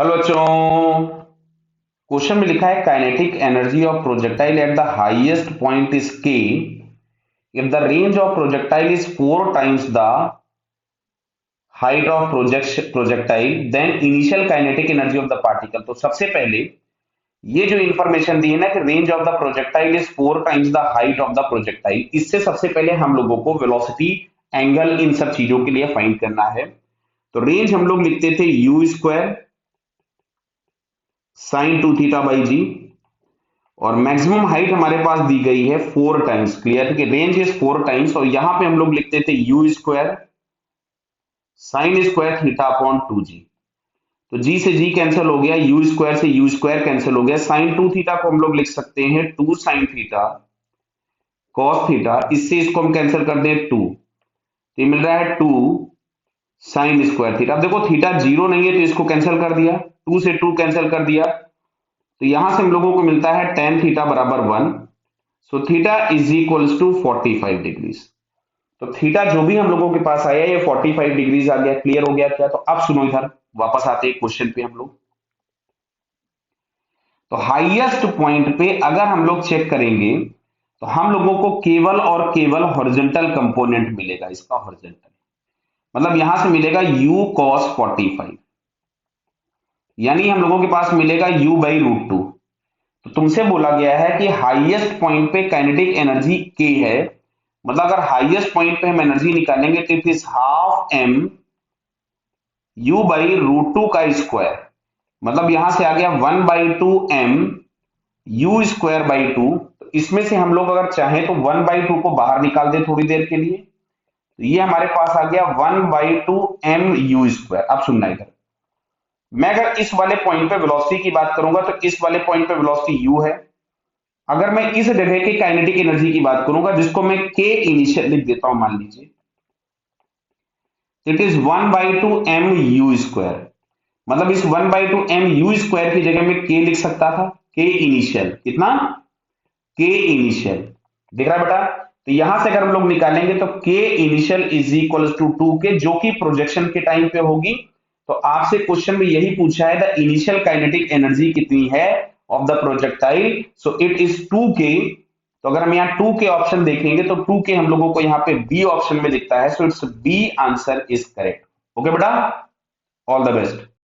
Hello बच्चों। Question में लिखा है kinetic energy of projectile at the highest point is K if the range of projectile is 4 times the height of projectile then initial kinetic energy of the particle. तो सबसे पहले ये जो information दी है ना कि range of the projectile is 4 times the height of the projectile, इससे सबसे पहले हम लोगों को वेलोसिटी, एंगल, इन सब चीजों के लिए फाइंड करना है। तो रेंज हम लोग लिखते थे यू स्क्वायर साइन 2θ/g और मैक्सिमम हाइट हमारे पास दी गई है 4 times। क्लियर है कि रेंज इज 4 times और यहां पे हम लोग लिखते थे you square sine square θ/2g। तो g से g कैंसिल हो गया, यू स्क्वायर से यू स्क्वायर कैंसिल हो गया। साइन 2θ को हम लोग लिख सकते हैं 2 sin थीटा cos थीटा, इससे इसको हम कैंसिल कर दें 2, तो ये मिल रहा है 2 साइन स्क्वायर थीटा। अब देखो थीटा जीरो नहीं है तो इसको कैंसिल कर दिया, 2 से 2 कैंसिल कर दिया, तो यहां से हम लोगों को मिलता है tan थीटा बराबर 1। So theta is equals to 45 degrees. तो थीटा जो भी हम लोगों के पास आया ये 45 डिग्रीज आ गया। क्लियर हो गया क्या? तो अब सुनो, इधर वापस आते हैं क्वेश्चन पे हम लोग। तो हाईएस्ट पॉइंट पे अगर हम लोग चेक करेंगे तो हम लोगों को केवल और केवल हॉरिजॉन्टल कंपोनेंट मिलेगा। इसका हॉरिजॉन्टल मतलब यहां से मिलेगा u cos 45, यानी हम लोगों के पास मिलेगा u/√2। तो तुमसे बोला गया है कि हाईएस्ट पॉइंट पे काइनेटिक एनर्जी k है, मतलब अगर हाईएस्ट पॉइंट पे हम एनर्जी निकालेंगे तो it is half m u/√2 का स्क्वायर। मतलब यहां से आ गया 1/2 m u²/2। तो इसमें से हम लोग अगर चाहें तो 1/2 को बाहर निकाल दें थोड़ी देर के लिए, तो ये हमारे पास आ गया 1/2 m u²। अब सुनना इधर, मैं अगर इस वाले पॉइंट पे वेलोसिटी की बात करूंगा तो इस वाले पॉइंट पे वेलोसिटी u है। अगर मैं इस जगह की काइनेटिक एनर्जी की बात करूंगा जिसको मैं k इनिशियल लिख देता हूं, मान लीजिए इट इज 1/2 m u²। मतलब इस 1/2 m u² की जगह में k लिख सकता था, k इनिशियल। कितना? k initial. दिख रहा है बेटा? तो यहां से अगर हम लोग निकालेंगे तो k initial is equal to 2k, जो कि प्रोजेक्शन के टाइम पे होगी। तो आपसे क्वेश्चन में यही पूछा है द इनिशियल काइनेटिक एनर्जी कितनी है of the projectile, so it is 2k। तो अगर हम यहाँ 2k ऑप्शन देखेंगे तो 2k हम लोगों को यहाँ पे बी ऑप्शन में दिखता है, so it's B answer is correct. Okay बेटा, ऑल द बेस्ट।